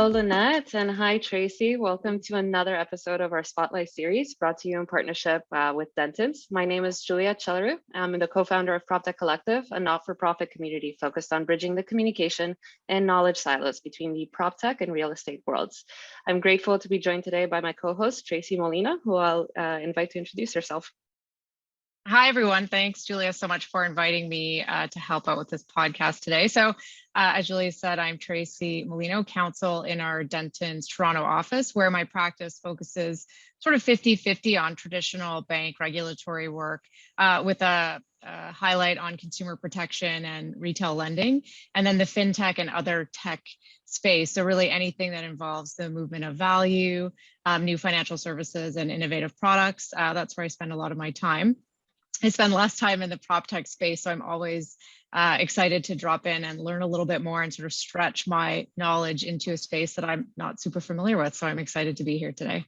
Hello, Lynette, and hi, Tracy. Welcome to another episode of our Spotlight series brought to you in partnership with Dentons. My name is Lynette Keyowski. I'm the co-founder of Proptech Collective, a not-for-profit community focused on bridging the communication and knowledge silos between the PropTech and real estate worlds. I'm grateful to be joined today by my co-host, Tracy Molina, who I'll invite to introduce herself. Hi, everyone. Thanks, Julia, so much for inviting me to help out with this podcast today. So as Julia said, I'm Tracy Molino, counsel in our Dentons Toronto office, where my practice focuses sort of 50-50 on traditional bank regulatory work with a highlight on consumer protection and retail lending, and then the fintech and other tech space. So really anything that involves the movement of value, new financial services and innovative products. That's where I spend a lot of my time. I spend less time in the prop tech space, so I'm always excited to drop in and learn a little bit more and sort of stretch my knowledge into a space that I'm not super familiar with. So I'm excited to be here today.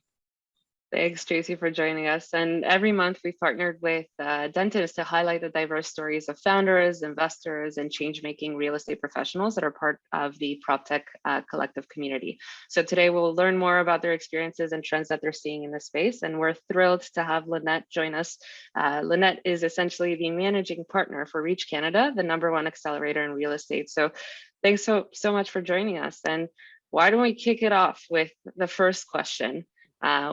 Thanks, Tracy, for joining us. And every month we've partnered with Dentons to highlight the diverse stories of founders, investors, and change-making real estate professionals that are part of the Proptech Collective community. So today we'll learn more about their experiences and trends that they're seeing in the space. And we're thrilled to have Lynette join us. Lynette is essentially the managing partner for REACH Canada, the #1 accelerator in real estate. So thanks so much for joining us. And why don't we kick it off with the first question?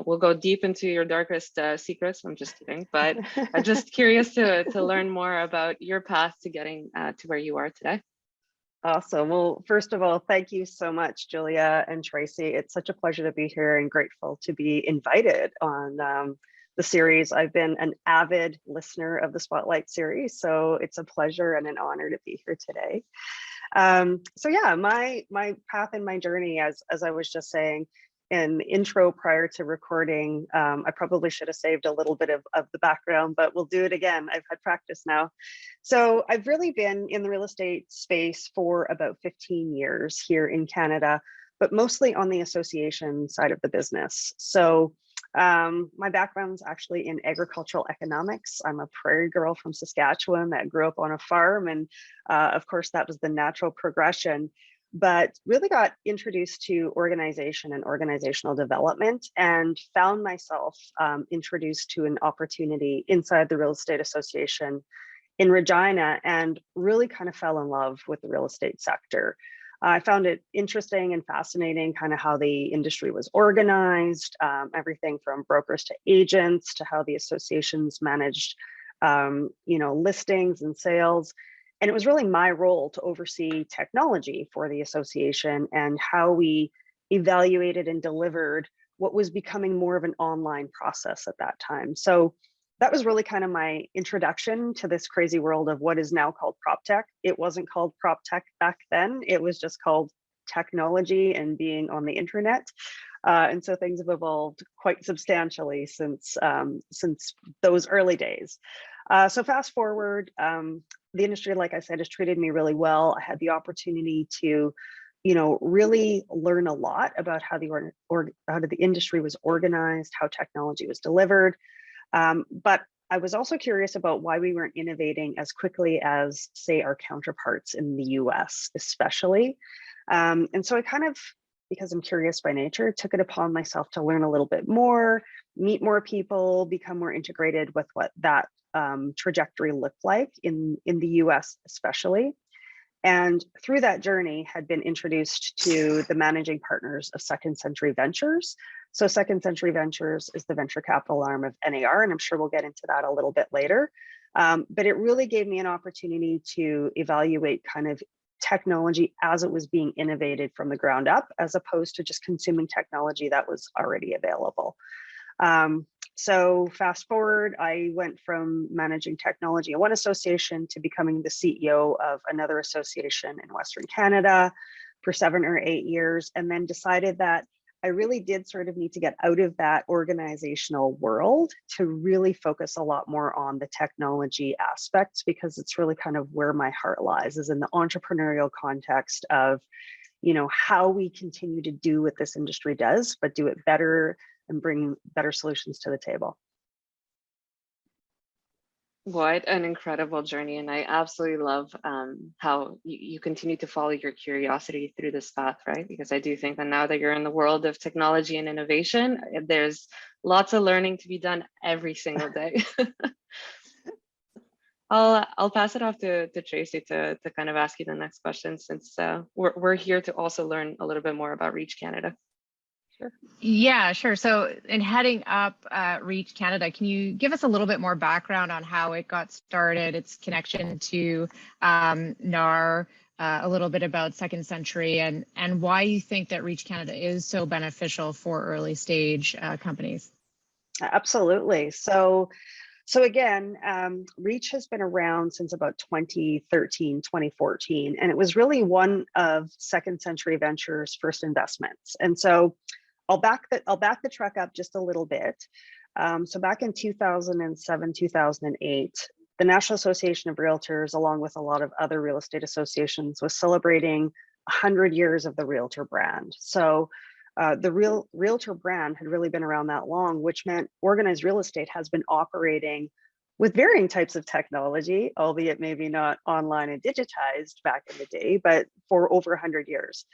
We'll go deep into your darkest secrets. I'm just kidding, but I'm just curious to learn more about your path to getting to where you are today. Awesome. Well, first of all, thank you so much, Julia and Tracy. It's such a pleasure to be here and grateful to be invited on the series. I've been an avid listener of the Spotlight series, so it's a pleasure and an honor to be here today. So yeah, my path and my journey, as I was just saying, an intro prior to recording. I probably should have saved a little bit of the background, but we'll do it again. I've had practice now. So I've really been in the real estate space for about 15 years here in Canada, but mostly on the association side of the business. So my background's actually in agricultural economics. I'm a prairie girl from Saskatchewan that grew up on a farm. And of course, that was the natural progression, but really got introduced to organization and organizational development and found myself introduced to an opportunity inside the Real Estate Association in Regina and really kind of fell in love with the real estate sector. I found it interesting and fascinating kind of how the industry was organized, everything from brokers to agents to how the associations managed listings and sales. And it was really my role to oversee technology for the association and how we evaluated and delivered what was becoming more of an online process at that time. So that was really kind of my introduction to this crazy world of what is now called PropTech. It wasn't called PropTech back then. It was just called technology and being on the internet. And so things have evolved quite substantially since those early days. So fast forward, the industry, like I said, has treated me really well. I had the opportunity to, really learn a lot about how the industry was organized, how technology was delivered. But I was also curious about why we weren't innovating as quickly as, say, our counterparts in the US, especially. And so I kind of, because I'm curious by nature, took it upon myself to learn a little bit more, meet more people, become more integrated with what that trajectory looked like in the US especially. And through that journey had been introduced to the managing partners of Second Century Ventures. So Second Century Ventures is the venture capital arm of NAR, and I'm sure we'll get into that a little bit later. But it really gave me an opportunity to evaluate kind of technology as it was being innovated from the ground up, as opposed to just consuming technology that was already available. So fast forward, I went from managing technology in one association to becoming the CEO of another association in Western Canada for 7 or 8 years, and then decided that I really did sort of need to get out of that organizational world to really focus a lot more on the technology aspects, because it's really kind of where my heart lies, is in the entrepreneurial context of, how we continue to do what this industry does, but do it better and bring better solutions to the table. What an incredible journey. And I absolutely love how you continue to follow your curiosity through this path, right? Because I do think that now that you're in the world of technology and innovation, there's lots of learning to be done every single day. I'll pass it off to Tracy to kind of ask you the next question, since we're here to also learn a little bit more about REACH Canada. Sure. Yeah, sure. So in heading up REACH Canada, can you give us a little bit more background on how it got started, its connection to NAR, a little bit about Second Century, and why you think that REACH Canada is so beneficial for early stage companies? Absolutely. So again, REACH has been around since about 2013, 2014, and it was really one of Second Century Ventures' first investments. And so I'll back the truck up just a little bit. So back in 2007, 2008, the National Association of REALTORS, along with a lot of other real estate associations, was celebrating 100 years of the Realtor brand. So the Realtor brand had really been around that long, which meant organized real estate has been operating with varying types of technology, albeit maybe not online and digitized back in the day, but for over 100 years.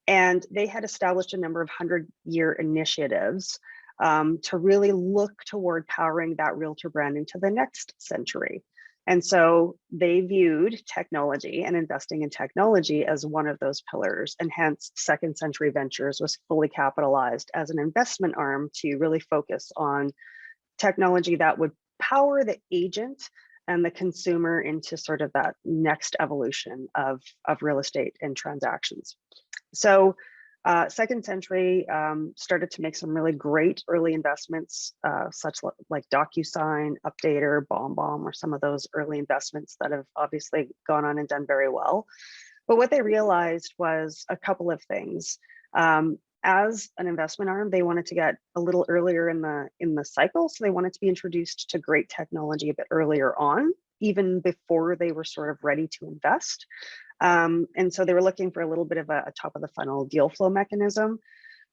And they had established a number of 100-year initiatives to really look toward powering that Realtor brand into the next century. And so they viewed technology and investing in technology as one of those pillars, and hence Second Century Ventures was fully capitalized as an investment arm to really focus on technology that would power the agent and the consumer into sort of that next evolution of real estate and transactions. So Second Century started to make some really great early investments, such like DocuSign, Updater, BombBomb, or some of those early investments that have obviously gone on and done very well. But what they realized was a couple of things. As an investment arm, they wanted to get a little earlier in the cycle, so they wanted to be introduced to great technology a bit earlier on, even before they were sort of ready to invest. And so they were looking for a little bit of a top of the funnel deal flow mechanism,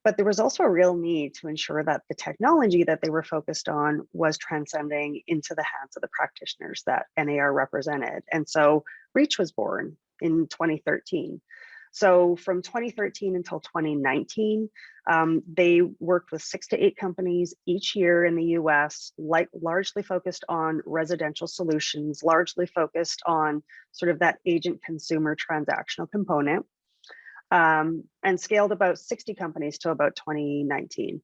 but there was also a real need to ensure that the technology that they were focused on was transcending into the hands of the practitioners that NAR represented. And so REACH was born in 2013. So from 2013 until 2019, they worked with 6 to 8 companies each year in the US, largely focused on residential solutions, largely focused on sort of that agent consumer transactional component, and scaled about 60 companies to about 2019.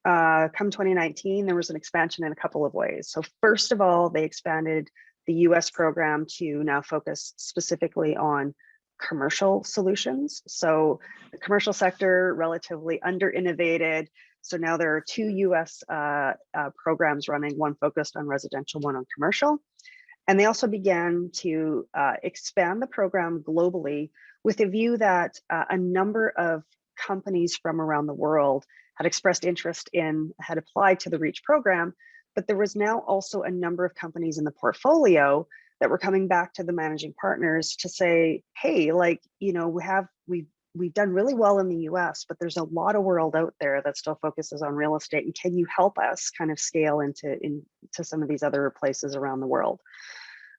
Come 2019, there was an expansion in a couple of ways. So first of all, they expanded the US program to now focus specifically on commercial solutions. So the commercial sector, relatively under innovated. So now there are 2 US programs running, one focused on residential, one on commercial. And they also began to expand the program globally with a view that a number of companies from around the world had expressed interest in, had applied to the REACH program, but there was now also a number of companies in the portfolio that were coming back to the managing partners to say, hey, like, you know, we've done really well in the US, but there's a lot of world out there that still focuses on real estate. And can you help us kind of scale into some of these other places around the world?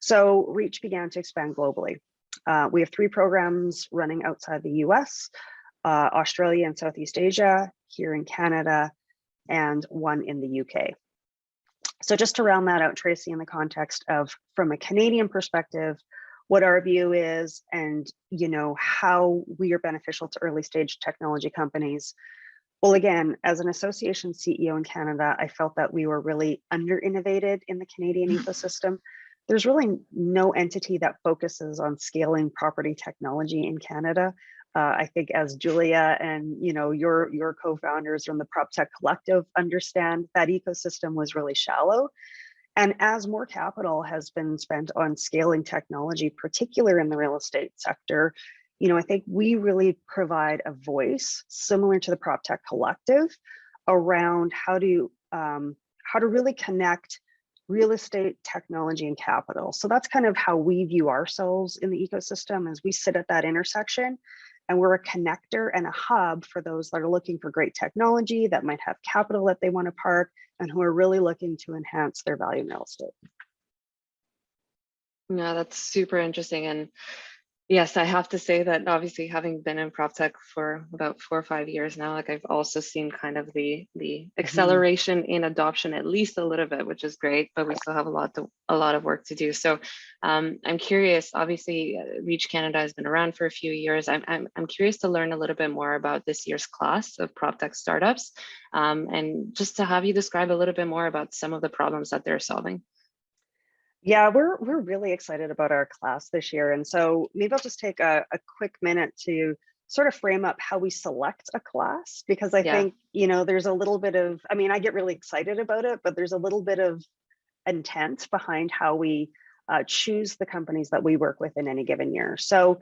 So REACH began to expand globally. We have 3 programs running outside the US, Australia and Southeast Asia, here in Canada, and 1 in the UK. So just to round that out, Tracy, in the context of, from a Canadian perspective, what our view is, and you know how we are beneficial to early stage technology companies. Well, again, as an association CEO in Canada, I felt that we were really under innovated in the Canadian ecosystem. There's really no entity that focuses on scaling property technology in Canada. I think, as Julia and your co-founders from the Proptech Collective understand, that ecosystem was really shallow. And as more capital has been spent on scaling technology, particularly in the real estate sector, I think we really provide a voice similar to the Proptech Collective around how to really connect real estate, technology, and capital. So that's kind of how we view ourselves in the ecosystem, as we sit at that intersection. And we're a connector and a hub for those that are looking for great technology, that might have capital that they want to park, and who are really looking to enhance their value in real estate. Yeah, that's super interesting. And yes, I have to say that obviously having been in PropTech for about 4 or 5 years now, like I've also seen kind of the Mhm. acceleration in adoption at least a little bit, which is great, but we still have a lot of work to do. So I'm curious. Obviously, Reach Canada has been around for a few years. I'm curious to learn a little bit more about this year's class of PropTech startups, and just to have you describe a little bit more about some of the problems that they're solving. Yeah, we're really excited about our class this year. And so maybe I'll just take a quick minute to sort of frame up how we select a class, because I Yeah. think, there's a little bit of, I mean, I get really excited about it, but there's a little bit of intent behind how we choose the companies that we work with in any given year. So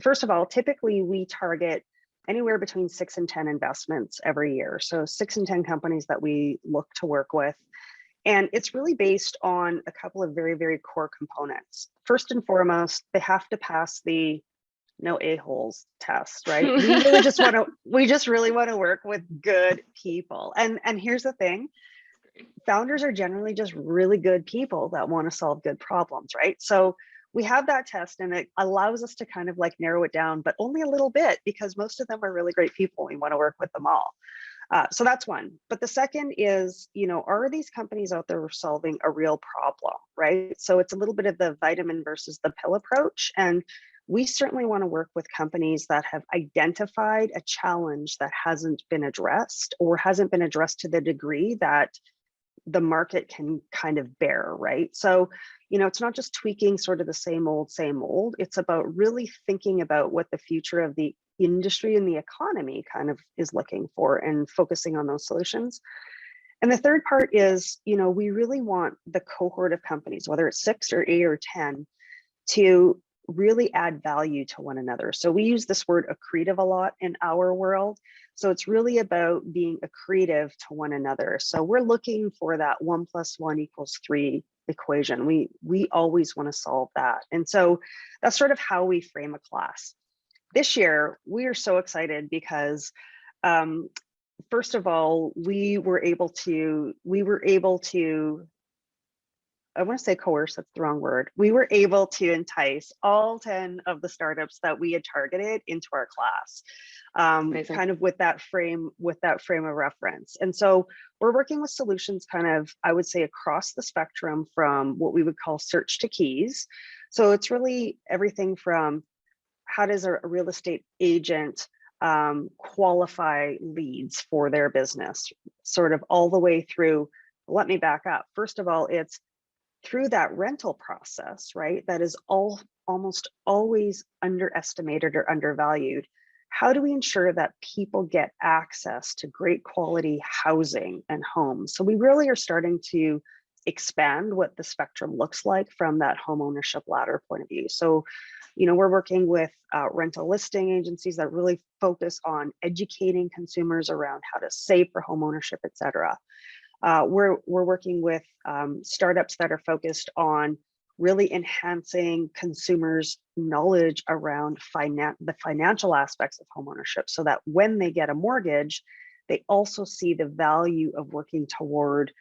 first of all, typically we target anywhere between 6 and 10 investments every year. So 6 and 10 companies that we look to work with. And it's really based on a couple of very, very core components. First and foremost, they have to pass the no a-holes test, right? We just really want to work with good people. And here's the thing, founders are generally just really good people that want to solve good problems, right? So we have that test and it allows us to kind of like narrow it down, but only a little bit, because most of them are really great people. We want to work with them all. So that's one. But the second is, are these companies out there solving a real problem, right? So it's a little bit of the vitamin versus the pill approach. And we certainly want to work with companies that have identified a challenge that hasn't been addressed, or hasn't been addressed to the degree that the market can kind of bear, right? So, it's not just tweaking sort of the same old. It's about really thinking about what the future of the industry and the economy kind of is looking for and focusing on those solutions. And the third part is, we really want the cohort of companies, whether it's 6 or 8 or 10, to really add value to one another. So we use this word accretive a lot in our world. So it's really about being accretive to one another. So we're looking for that 1 + 1 = 3 equation. We always want to solve that. And so that's sort of how we frame a class. This year, we are so excited because first of all, we were able to I want to say coerce, that's the wrong word. We were able to entice all 10 of the startups that we had targeted into our class, Amazing. kind of with that frame of reference. And so we're working with solutions kind of, I would say, across the spectrum from what we would call search to keys. So it's really everything from how does a real estate agent qualify leads for their business, sort of all the way through. Let me back up. First of all, it's through that rental process, right? That is almost always underestimated or undervalued. How do we ensure that people get access to great quality housing and homes? So we really are starting to expand what the spectrum looks like from that home ownership ladder point of view. So, we're working with rental listing agencies that really focus on educating consumers around how to save for home ownership, et cetera. We're working with startups that are focused on really enhancing consumers' knowledge around the financial aspects of homeownership, so that when they get a mortgage, they also see the value of working toward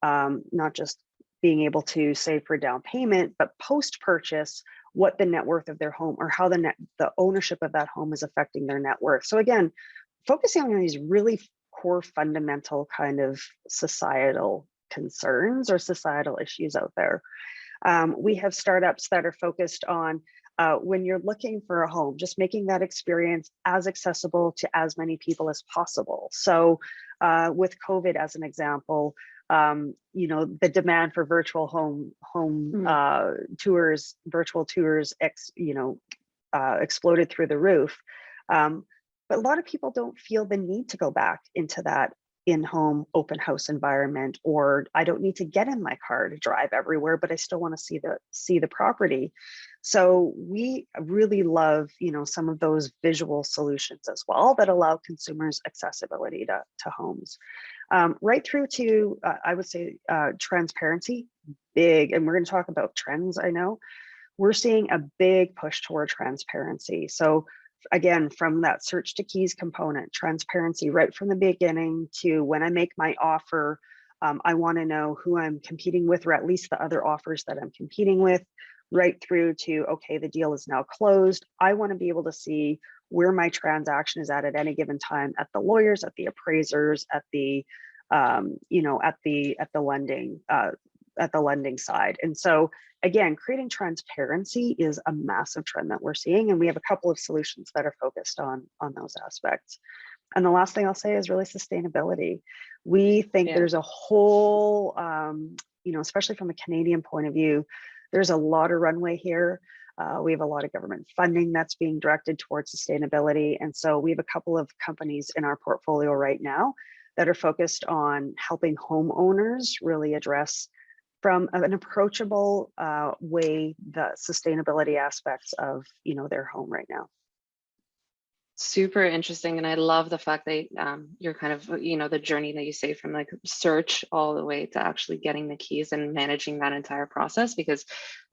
not just being able to save for down payment, but post-purchase, what the net worth of their home, or how the ownership of that home is affecting their net worth. So again, focusing on these really core fundamental kind of societal concerns or societal issues out there. We have startups that are focused on when you're looking for a home, just making that experience as accessible to as many people as possible. So with COVID as an example, the demand for virtual home tours, virtual tours, exploded through the roof. But a lot of people don't feel the need to go back into that in-home open house environment, or I don't need to get in my car to drive everywhere, but I still want to see the property. So we really love, some of those visual solutions as well that allow consumers accessibility to homes. Right through to, I would say, transparency, big, and we're going to talk about trends. I know we're seeing a big push toward transparency. So again, from that search to keys component, transparency right from the beginning to when I make my offer, I want to know who I'm competing with, or at least the other offers that I'm competing with. right through to, okay, the deal is now closed. I want to be able to see where my transaction is at any given time, at the lawyers, at the appraisers, at the at the lending side. And so again, creating transparency is a massive trend that we're seeing, and we have a couple of solutions that are focused on those aspects. And the last thing I'll say is really sustainability. We think there's a whole, especially from a Canadian point of view, there's a lot of runway here. We have a lot of government funding that's being directed towards sustainability. And so we have a couple of companies in our portfolio right now that are focused on helping homeowners really address from an approachable way the sustainability aspects of their home right now. Super interesting. And I love the fact that you're kind of, the journey that you say from like search all the way to actually getting the keys and managing that entire process, because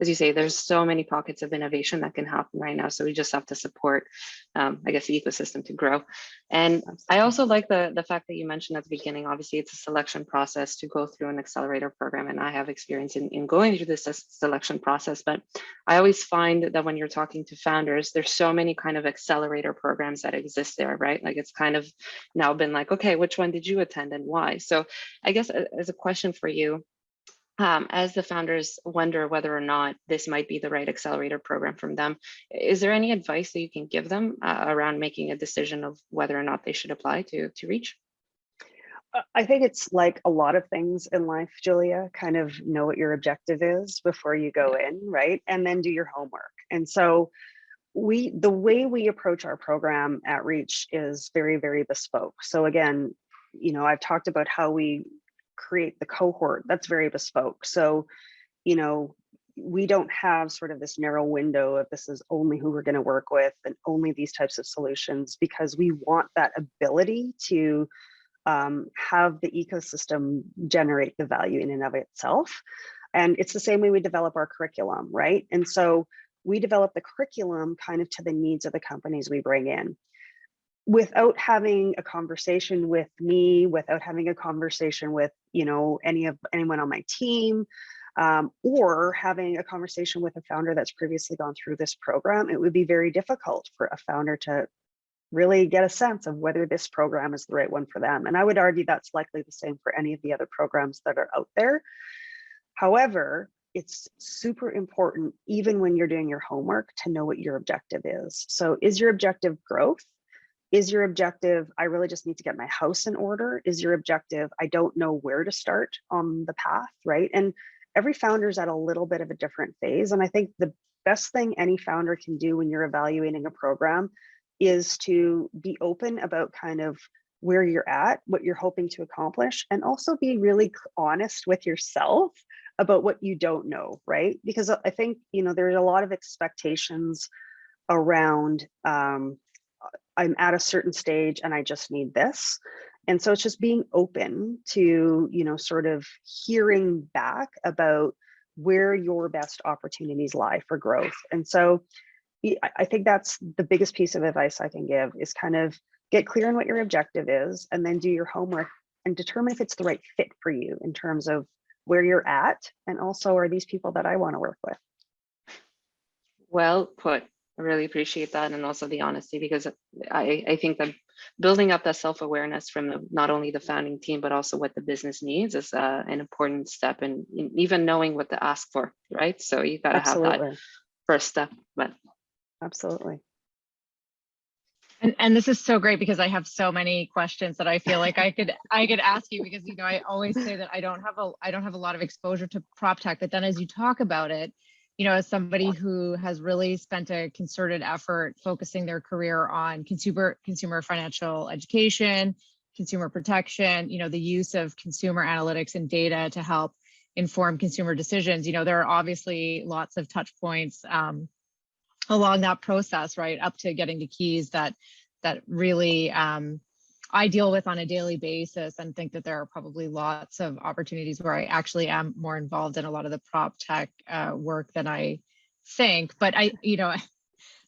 as you say, there's so many pockets of innovation that can happen right now. So we just have to support, I guess, the ecosystem to grow. And I also like the fact that you mentioned at the beginning, obviously it's a selection process to go through an accelerator program. And I have experience in going through this selection process, but I always find that when you're talking to founders, there's so many kind of accelerator programs that exist there, right? Like it's kind of now been like, okay, which one did you attend and why? So I guess as a question for you, as the founders wonder whether or not this might be the right accelerator program from them, is there any advice that you can give them around making a decision of whether or not they should apply to REACH? I think it's like a lot of things in life, Julia, kind of know what your objective is before you go in, right? And then do your homework. And so the way we approach our program at REACH is very, very bespoke. So again, I've talked about how we create the cohort. That's very bespoke. So, we don't have sort of this narrow window of this is only who we're going to work with and only these types of solutions, because we want that ability to have the ecosystem generate the value in and of itself. And it's the same way we develop our curriculum, right? And so we develop the curriculum kind of to the needs of the companies we bring in, without having a conversation with me, without having a conversation with anyone on my team, or having a conversation with a founder that's previously gone through this program. It would be very difficult for a founder to really get a sense of whether this program is the right one for them. And I would argue that's likely the same for any of the other programs that are out there. However, it's super important, even when you're doing your homework, to know what your objective is. So is your objective growth? Is your objective, I really just need to get my house in order? Is your objective, I don't know where to start on the path, right? And every founder's at a little bit of a different phase. And I think the best thing any founder can do when you're evaluating a program is to be open about kind of where you're at, what you're hoping to accomplish, and also be really honest with yourself about what you don't know, right? Because I think, there's a lot of expectations around, I'm at a certain stage and I just need this. And so it's just being open to, sort of hearing back about where your best opportunities lie for growth. And so I think that's the biggest piece of advice I can give, is kind of get clear on what your objective is, and then do your homework and determine if it's the right fit for you in terms of where you're at, and also, are these people that I want to work with? Well put. I really appreciate that, and also the honesty, because I think that building up that self-awareness from not only the founding team, but also what the business needs is an important step, and even knowing what to ask for, right? So you got to have that first step. But absolutely. And this is so great, because I have so many questions that I feel like I could ask you, because I always say that I don't have a lot of exposure to prop tech, but then as you talk about it, as somebody who has really spent a concerted effort focusing their career on consumer financial education, consumer protection, the use of consumer analytics and data to help inform consumer decisions, there are obviously lots of touch points along that process, right, up to getting to keys that really I deal with on a daily basis, and think that there are probably lots of opportunities where I actually am more involved in a lot of the prop tech work than I think. But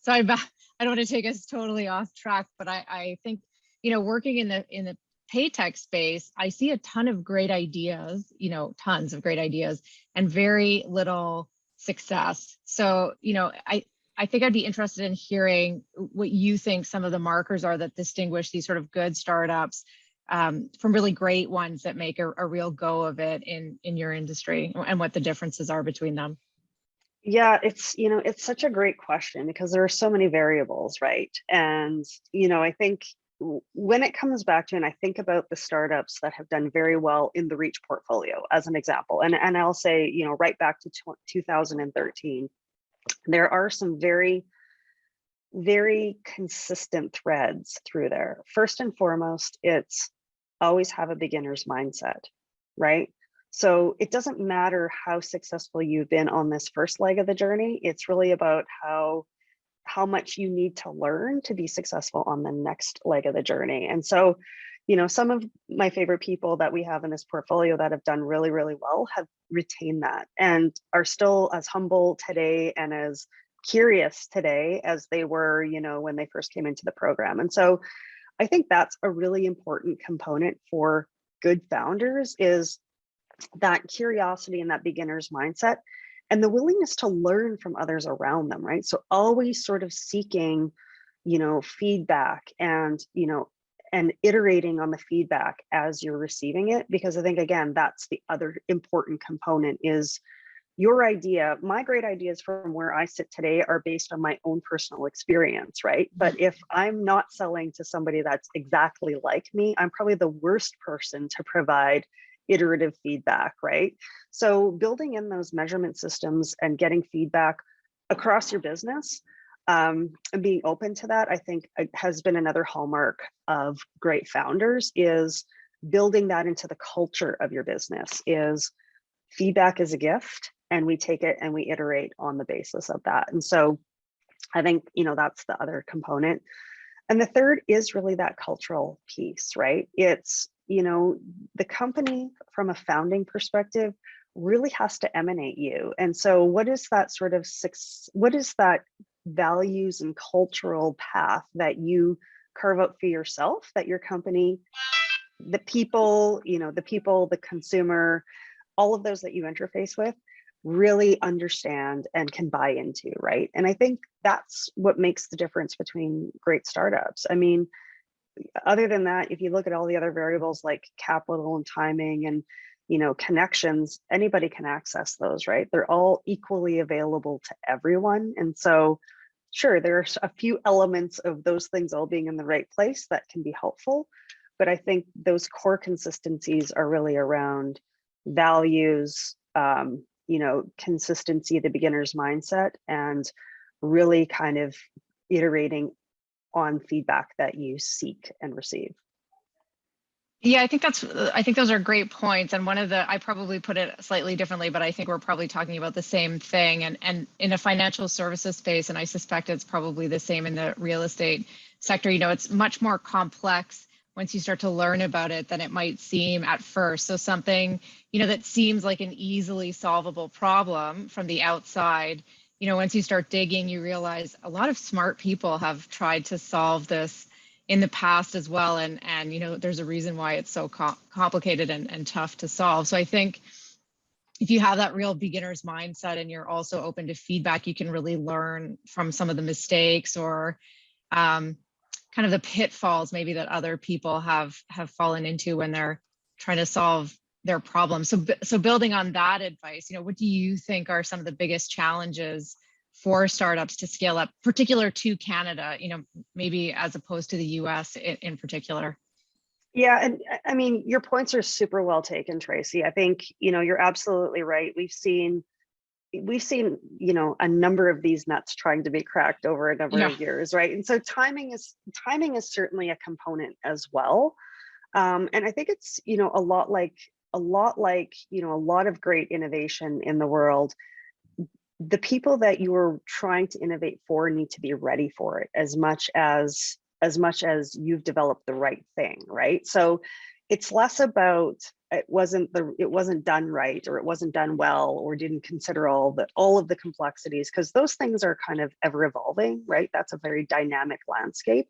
so I don't want to take us totally off track, but I think, working in the pay tech space, I see a ton of great ideas, tons of great ideas, and very little success. So, I think I'd be interested in hearing what you think some of the markers are that distinguish these sort of good startups from really great ones that make a real go of it in your industry, and what the differences are between them. Yeah, it's such a great question because there are so many variables, right? And, I think when it comes back to, and I think about the startups that have done very well in the REACH portfolio as an example, and I'll say, right back to 2013, there are some very, very consistent threads through there. First and foremost, it's always have a beginner's mindset, right? So it doesn't matter how successful you've been on this first leg of the journey. It's really about how much you need to learn to be successful on the next leg of the journey. And so, some of my favorite people that we have in this portfolio that have done really, really well have retained that and are still as humble today and as curious today as they were, when they first came into the program. And so I think that's a really important component for good founders, is that curiosity and that beginner's mindset and the willingness to learn from others around them, right? So always sort of seeking, feedback and, and iterating on the feedback as you're receiving it. Because I think, again, that's the other important component is your idea. My great ideas from where I sit today are based on my own personal experience, right? But if I'm not selling to somebody that's exactly like me, I'm probably the worst person to provide iterative feedback, right? So building in those measurement systems and getting feedback across your business, and being open to that, I think has been another hallmark of great founders, is building that into the culture of your business. Is feedback is a gift, and we take it and we iterate on the basis of that. And so I think, that's the other component. And the third is really that cultural piece, right? It's, the company from a founding perspective really has to emanate you. And so what is that what is that values and cultural path that you carve out for yourself, that your company, the people, the consumer, all of those that you interface with really understand and can buy into, right? And I think that's what makes the difference between great startups. I mean, other than that, if you look at all the other variables like capital and timing and, connections, anybody can access those, right? They're all equally available to everyone. And so, sure, there's a few elements of those things all being in the right place that can be helpful. But I think those core consistencies are really around values, consistency, the beginner's mindset, and really kind of iterating on feedback that you seek and receive. Yeah, I think those are great points. And I probably put it slightly differently, but I think we're probably talking about the same thing. And in a financial services space, and I suspect it's probably the same in the real estate sector, it's much more complex once you start to learn about it than it might seem at first. So something, that seems like an easily solvable problem from the outside, once you start digging, you realize a lot of smart people have tried to solve this in the past as well. And there's a reason why it's so complicated and tough to solve. So I think if you have that real beginner's mindset and you're also open to feedback, you can really learn from some of the mistakes or kind of the pitfalls maybe that other people have fallen into when they're trying to solve their problems. So building on that advice, what do you think are some of the biggest challenges for startups to scale up, particular to Canada, maybe as opposed to the US in particular? Yeah, and I mean, your points are super well taken, Tracy. I think, you're absolutely right. We've seen, a number of these nuts trying to be cracked over a number of years, right? And so timing is certainly a component as well. And I think it's, a lot like, a lot of great innovation in the world. The people that you are trying to innovate for need to be ready for it as much as you've developed the right thing, right? So it's less about it wasn't done right, or it wasn't done well, or didn't consider all of the complexities, because those things are kind of ever evolving, right? That's a very dynamic landscape.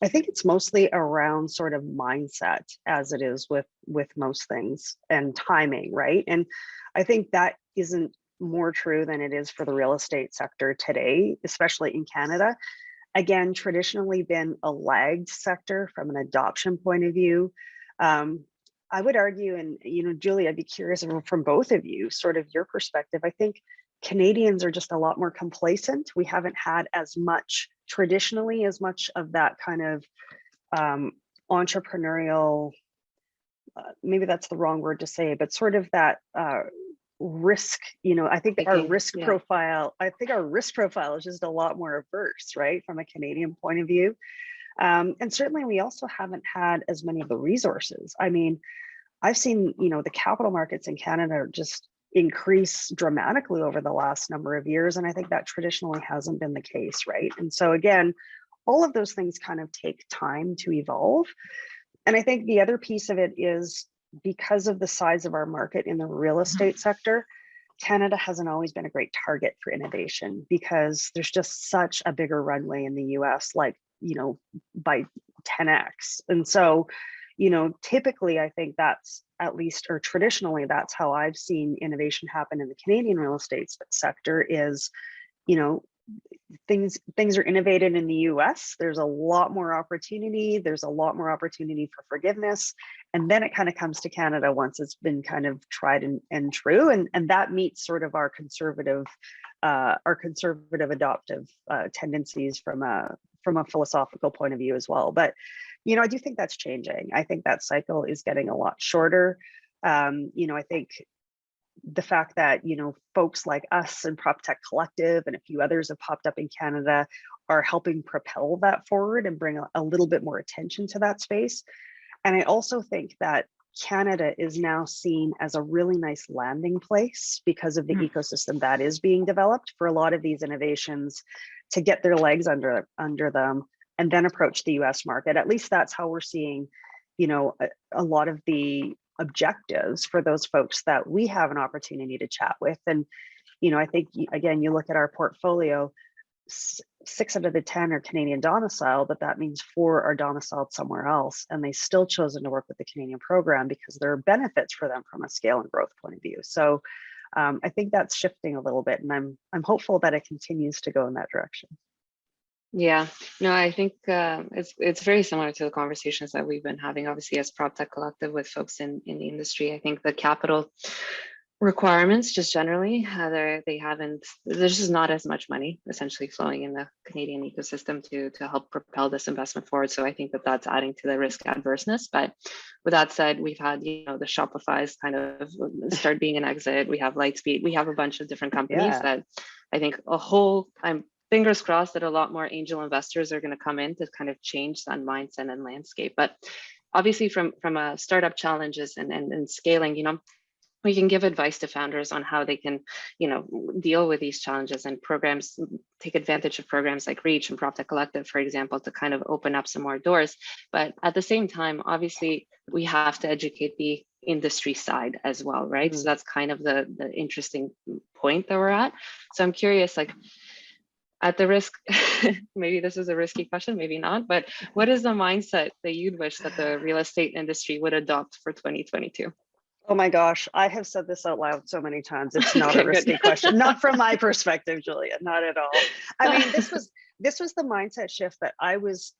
I think it's mostly around sort of mindset, as it is with most things, and timing, right? And I think that isn't more true than it is for the real estate sector today, especially in Canada. Again, traditionally been a lagged sector from an adoption point of view. I would argue, and Julie, I'd be curious from both of you, sort of your perspective. I think Canadians are just a lot more complacent. We haven't had as much traditionally, as much of that kind of entrepreneurial, maybe that's the wrong word to say, but sort of that risk, I think our risk profile, is just a lot more averse, right, from a Canadian point of view. And certainly we also haven't had as many of the resources. I mean, I've seen, the capital markets in Canada just increase dramatically over the last number of years. And I think that traditionally hasn't been the case, right? And so again, all of those things kind of take time to evolve. And I think the other piece of it is because of the size of our market in the real estate sector, Canada hasn't always been a great target for innovation because there's just such a bigger runway in the US, like, by 10x. And so, typically I think that's at least, or traditionally, that's how I've seen innovation happen in the Canadian real estate sector is, things are innovated in the US. There's a lot more opportunity. There's a lot more opportunity for forgiveness. And then it kind of comes to Canada once it's been kind of tried and true. And that meets sort of our conservative adoptive tendencies from a philosophical point of view as well. But, I do think that's changing. I think that cycle is getting a lot shorter. I think the fact that, folks like us and Proptech Collective and a few others have popped up in Canada are helping propel that forward and bring a little bit more attention to that space. And I also think that Canada is now seen as a really nice landing place because of the ecosystem that is being developed for a lot of these innovations to get their legs under them and then approach the US market. At least that's how we're seeing, a lot of the objectives for those folks that we have an opportunity to chat with. And, I think, again, you look at our portfolio, 6 out of the 10 are Canadian domicile, but that means 4 are domiciled somewhere else. And they still chosen to work with the Canadian program because there are benefits for them from a scale and growth point of view. So I think that's shifting a little bit, and I'm hopeful that it continues to go in that direction. Yeah, no, I think it's very similar to the conversations that we've been having, obviously, as Proptech Collective with folks in the industry. I think the capital requirements just generally, there's just not as much money essentially flowing in the Canadian ecosystem to help propel this investment forward. So I think that's adding to the risk adverseness. But with that said, we've had, the Shopify's kind of start being an exit. We have Lightspeed. We have a bunch of different companies that I think I'm fingers crossed that a lot more angel investors are going to come in to kind of change that mindset and landscape. But obviously from a startup challenges and scaling, we can give advice to founders on how they can, deal with these challenges and programs, take advantage of programs like REACH and Proptech Collective, for example, to kind of open up some more doors. But at the same time, obviously, we have to educate the industry side as well, right? So that's kind of the interesting point that we're at. So I'm curious, at the risk, maybe this is a risky question, maybe not, but what is the mindset that you'd wish that the real estate industry would adopt for 2022? Oh my gosh, I have said this out loud so many times. It's not a risky question, not from my perspective, Julia, not at all. I mean, this was the mindset shift that I was,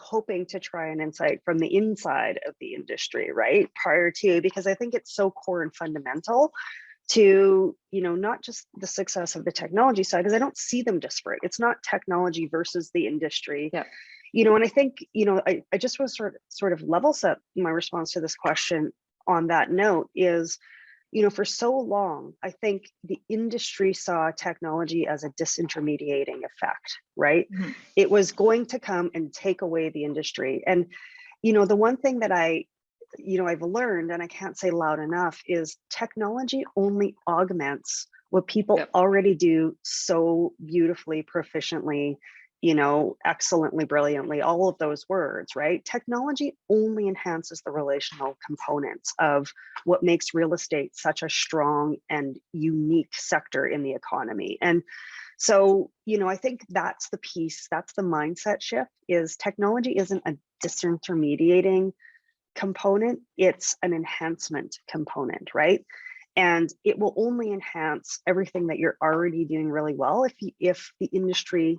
hoping to try and insight from the inside of the industry, right? Prior to, because I think it's so core and fundamental to, not just the success of the technology side, because I don't see them disparate. It's not technology versus the industry. Yeah. And I think, I just was sort of level set my response to this question on that note is, for so long, I think the industry saw technology as a disintermediating effect, right? Mm-hmm. It was going to come and take away the industry. And, the one thing that I've learned, and I can't say loud enough, is technology only augments what people already do so beautifully, proficiently, excellently, brilliantly, all of those words, right? Technology only enhances the relational components of what makes real estate such a strong and unique sector in the economy. And so, I think that's the piece, that's the mindset shift, is technology isn't a disintermediating component, it's an enhancement component, right? And it will only enhance everything that you're already doing really well if the industry,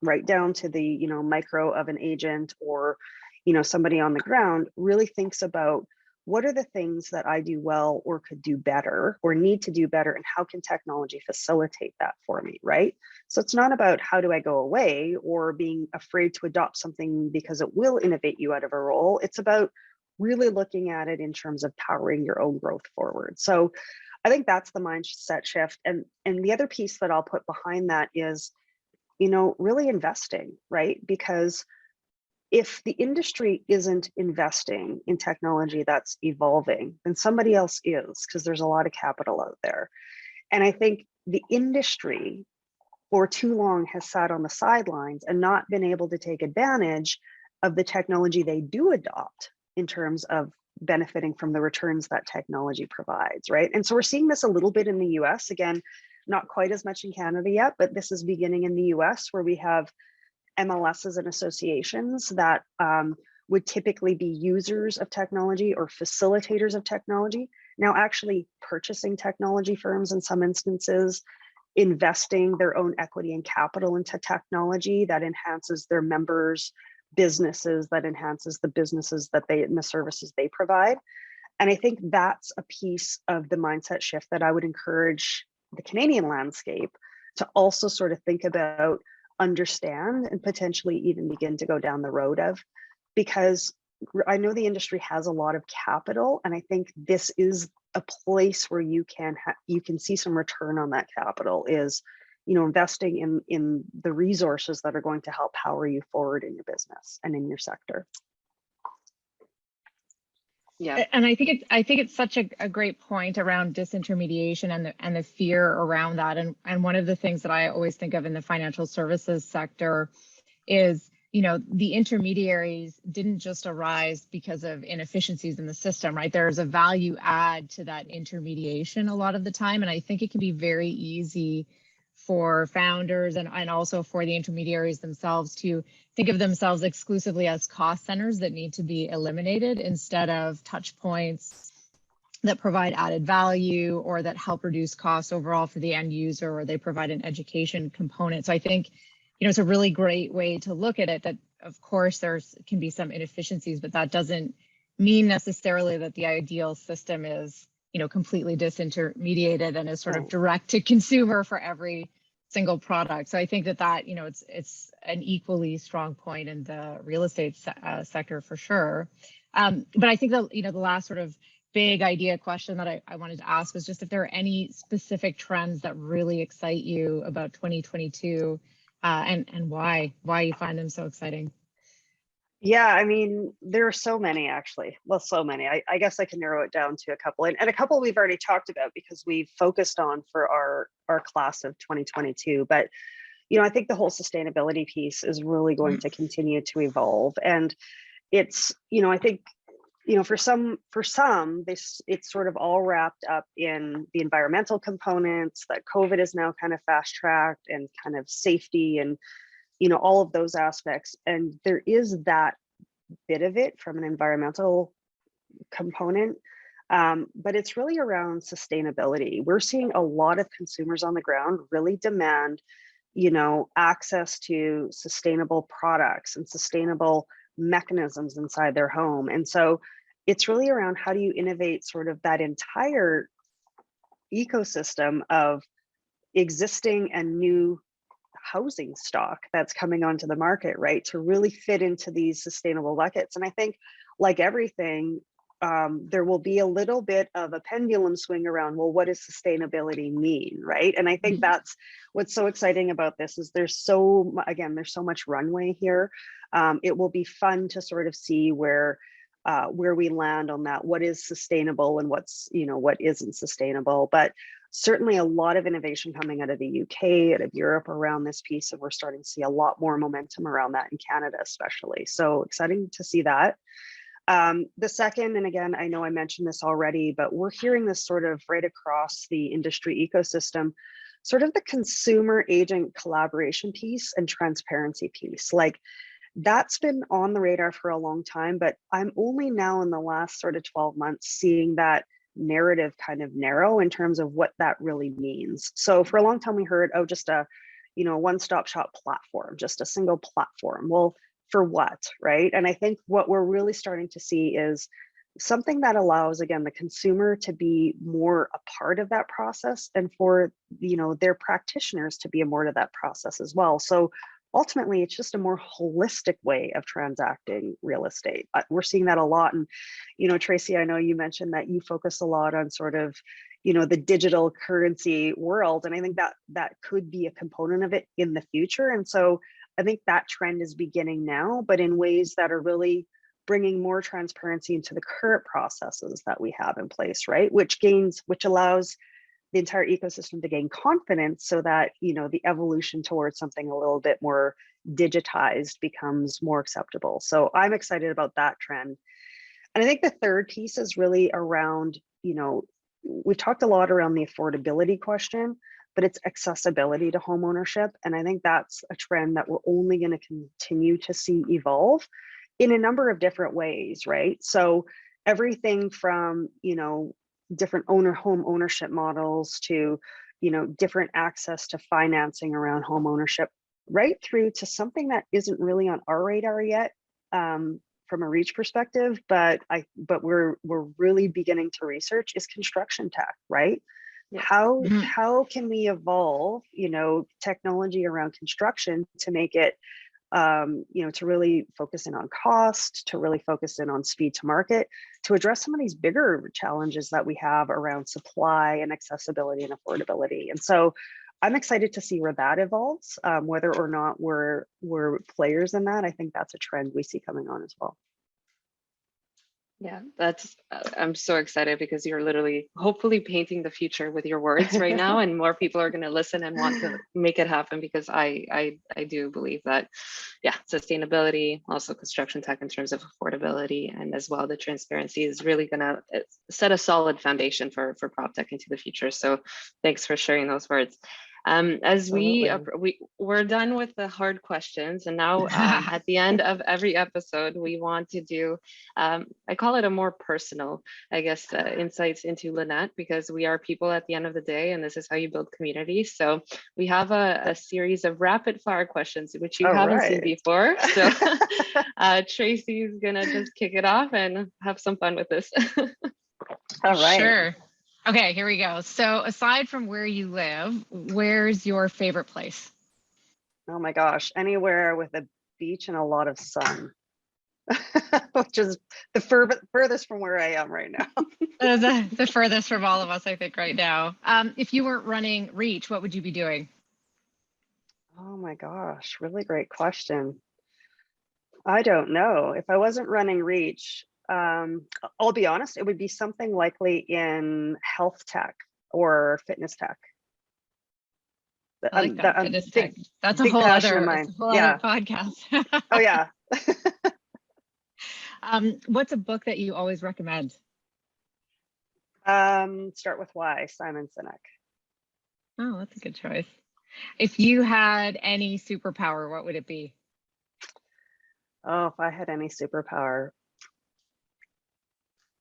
right down to the, you know, micro of an agent or, you know, somebody on the ground, really thinks about what are the things that I do well or could do better or need to do better, and how can technology facilitate that for me, right? So it's not about how do I go away or being afraid to adopt something because it will innovate you out of a role. It's about really looking at it in terms of powering your own growth forward. So I think that's the mindset shift. And the other piece that I'll put behind that is, you know, really investing, right? Because if the industry isn't investing in technology that's evolving, then somebody else is, because there's a lot of capital out there. And I think the industry for too long has sat on the sidelines and not been able to take advantage of the technology they do adopt in terms of benefiting from the returns that technology provides, right? And so we're seeing this a little bit in the US, again, not quite as much in Canada yet, but this is beginning in the US, where we have MLSs and associations that would typically be users of technology or facilitators of technology, now actually purchasing technology firms in some instances, investing their own equity and capital into technology that enhances their members' businesses, that enhances the businesses that they and the services they provide. And I think that's a piece of the mindset shift that I would encourage the Canadian landscape to also sort of think about, understand, and potentially even begin to go down the road of, because I know the industry has a lot of capital, and I think this is a place where you can see some return on that capital, is, you know, investing in the resources that are going to help power you forward in your business and in your sector. Yeah, and I think it's such a great point around disintermediation and the fear around that. And one of the things that I always think of in the financial services sector is, you know, the intermediaries didn't just arise because of inefficiencies in the system, right? There's a value add to that intermediation a lot of the time, and I think it can be very easy for founders and also for the intermediaries themselves to think of themselves exclusively as cost centers that need to be eliminated, instead of touch points that provide added value or that help reduce costs overall for the end user, or they provide an education component. So I think, you know, it's a really great way to look at it, that of course can be some inefficiencies, but that doesn't mean necessarily that the ideal system is, you know, completely disintermediated and is sort of direct to consumer for every single product. So I think that, you know, it's an equally strong point in the real estate sector for sure. But I think that, you know, the last sort of big idea question that I wanted to ask was just if there are any specific trends that really excite you about 2022, and why you find them so exciting. Yeah, I mean, there are so many, actually. Well, so many. I guess I can narrow it down to a couple, and a couple we've already talked about because we've focused on for our class of 2022. But, you know, I think the whole sustainability piece is really going to continue to evolve. And it's, you know, I think, you know, for some, it's sort of all wrapped up in the environmental components that COVID is now kind of fast tracked, and kind of safety and, you know, all of those aspects. And there is that bit of it from an environmental component, but it's really around sustainability. We're seeing a lot of consumers on the ground really demand, you know, access to sustainable products and sustainable mechanisms inside their home. And so it's really around, how do you innovate sort of that entire ecosystem of existing and new housing stock that's coming onto the market, right, to really fit into these sustainable buckets. And I think, like everything, there will be a little bit of a pendulum swing around, well, what does sustainability mean, right? And I think that's what's so exciting about this, is there's so much runway here. It will be fun to sort of see where we land on that, what is sustainable and what's, you know, what isn't sustainable. But certainly a lot of innovation coming out of the UK, out of Europe around this piece, and we're starting to see a lot more momentum around that in Canada especially. So exciting to see that. The second, and again, I know I mentioned this already, but we're hearing this sort of right across the industry ecosystem, sort of the consumer agent collaboration piece and transparency piece. Like, that's been on the radar for a long time, but I'm only now in the last sort of 12 months seeing that narrative kind of narrow in terms of what that really means. So for a long time we heard, oh, just a, one-stop shop platform, just a single platform. Well, for what, right? And I think what we're really starting to see is something that allows, again, the consumer to be more a part of that process, and for, their practitioners to be a more to that process as well. So ultimately, it's just a more holistic way of transacting real estate. We're seeing that a lot. And, Tracy, I know you mentioned that you focus a lot on sort of, the digital currency world. And I think that could be a component of it in the future. And so I think that trend is beginning now, but in ways that are really bringing more transparency into the current processes that we have in place, right? Which allows the entire ecosystem to gain confidence, so that, the evolution towards something a little bit more digitized becomes more acceptable. So I'm excited about that trend. And I think the third piece is really around, we've talked a lot around the affordability question, but it's accessibility to home ownership. And I think that's a trend that we're only going to continue to see evolve in a number of different ways, right? So everything from, different home ownership models to, different access to financing around home ownership, right through to something that isn't really on our radar yet, from a REACH perspective, but we're really beginning to research, is construction tech, right? Yeah. How can we evolve, technology around construction to make it, to really focus in on cost, to really focus in on speed to market, to address some of these bigger challenges that we have around supply and accessibility and affordability. And so I'm excited to see where that evolves, whether or not we're players in that. I think that's a trend we see coming on as well. Yeah, I'm so excited because you're literally hopefully painting the future with your words right now, and more people are going to listen and want to make it happen, because I do believe that, yeah, sustainability, also construction tech in terms of affordability, and as well the transparency is really going to set a solid foundation for Proptech into the future. So thanks for sharing those words. As we're done with the hard questions, and now at the end of every episode, we want to do, I call it a more personal, I guess, insights into Lynette, because we are people at the end of the day, and this is how you build community. So we have a series of rapid fire questions, which you haven't seen before. So Tracy's gonna just kick it off and have some fun with this. All right. Sure. Okay, here we go. So aside from where you live, where's your favorite place? Oh my gosh, anywhere with a beach and a lot of sun, which is the furthest from where I am right now. The furthest from all of us, I think, right now. If you weren't running REACH, what would you be doing? Oh my gosh, really great question. I don't know. If I wasn't running REACH, I'll be honest, it would be something likely in health tech or fitness tech. I like that, fitness tech. That's a whole other podcast. Oh yeah. What's a book that you always recommend? Start with Why, Simon Sinek. Oh, that's a good choice. If you had any superpower, what would it be? Oh, if I had any superpower.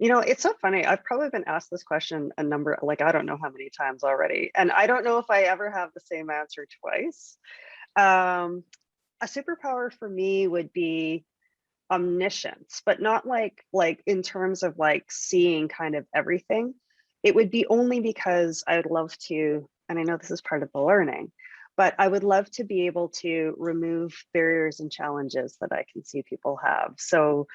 It's so funny. I've probably been asked this question I don't know how many times already. And I don't know if I ever have the same answer twice. A superpower for me would be omniscience, but not like in terms of seeing kind of everything. It would be only because I would love to, and I know this is part of the learning, but I would love to be able to remove barriers and challenges that I can see people have. So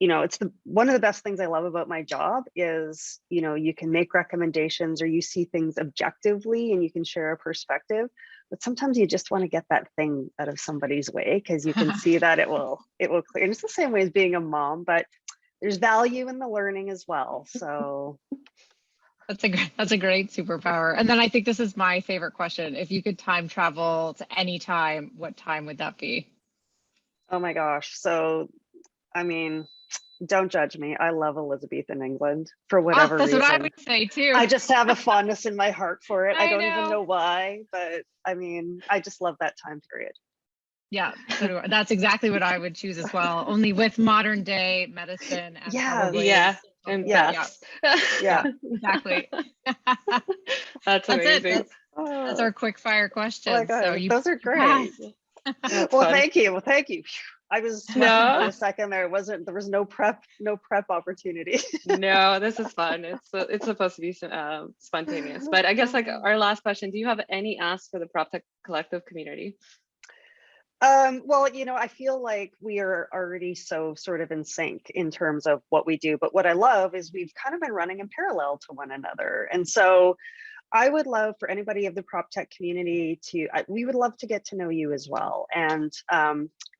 it's one of the best things I love about my job is, you can make recommendations, or you see things objectively and you can share a perspective, but sometimes you just want to get that thing out of somebody's way, because you can see that it will clear. And it's the same way as being a mom, but there's value in the learning as well. So that's a great superpower. And then I think this is my favorite question. If you could time travel to any time, what time would that be? Oh my gosh. So, I mean, don't judge me. I love Elizabethan England for whatever reason. That's what I would say too. I just have a fondness in my heart for it. I don't even know why, but I mean, I just love that time period. Yeah, so that's exactly what I would choose as well. Only with modern day medicine and probably Yeah, and Yeah. best. Yeah. exactly. That's amazing. It. That's our quick fire questions. Oh my God, So those are great. passed. That's Well, fun. thank you. Well, thank you. I was sweating for No, a second there. There was no prep opportunity. no, this is fun. It's supposed to be spontaneous. But I guess like our last question, do you have any asks for the Proptech Collective community? Well, you know, I feel like we are already so sort of in sync in terms of what we do. But what I love is we've kind of been running in parallel to one another. And so I would love for anybody of the PropTech community we would love to get to know you as well. And,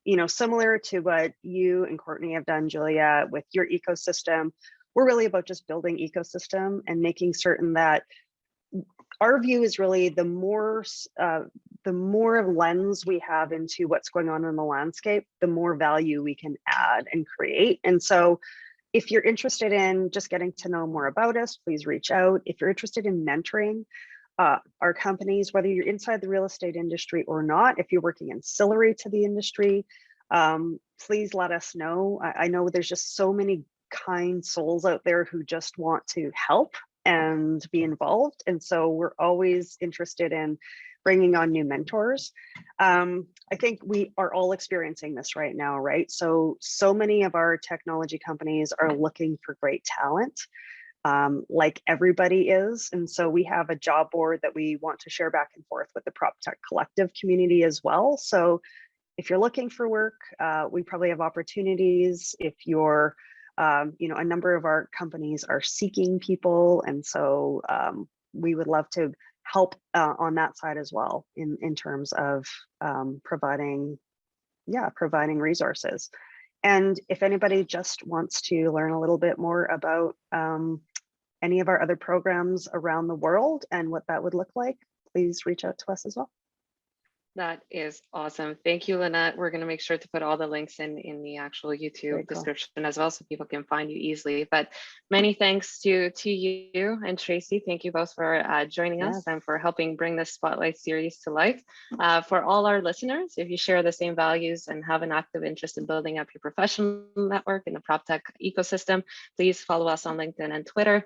you know, similar to what you and Courtney have done, Julia, with your ecosystem, we're really about just building ecosystem and making certain that our view is really the more lens we have into what's going on in the landscape, the more value we can add and create. And so if you're interested in just getting to know more about us, please reach out. If you're interested in mentoring our companies, whether you're inside the real estate industry or not, if you're working ancillary to the industry, please let us know. I know there's just so many kind souls out there who just want to help and be involved. And so we're always interested in bringing on new mentors. I think we are all experiencing this right now, right? So many of our technology companies are looking for great talent, like everybody is. And so we have a job board that we want to share back and forth with the Proptech Collective community as well. So if you're looking for work, we probably have opportunities. If you're you know, a number of our companies are seeking people. And so we would love to help on that side as well in terms of providing resources. And if anybody just wants to learn a little bit more about any of our other programs around the world and what that would look like, please reach out to us as well. That is awesome. Thank you, Lynette. We're going to make sure to put all the links in the actual YouTube description as well, so people can find you easily. But many thanks to you and Tracy. Thank you both for joining us and for helping bring this Spotlight series to life. For all our listeners, if you share the same values and have an active interest in building up your professional network in the PropTech ecosystem, please follow us on LinkedIn and Twitter.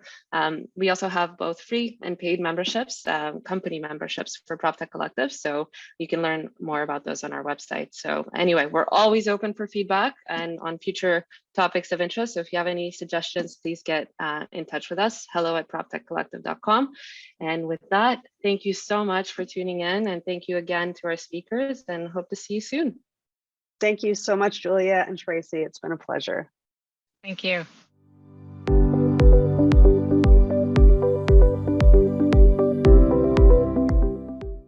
We also have both free and paid memberships, company memberships for PropTech Collective. So you can learn more about those on our website. So anyway, we're always open for feedback and on future topics of interest. So if you have any suggestions, please get in touch with us, hello@proptechcollective.com. And with that, thank you so much for tuning in, and thank you again to our speakers, and hope to see you soon. Thank you so much, Julia and Tracy. It's been a pleasure. Thank you.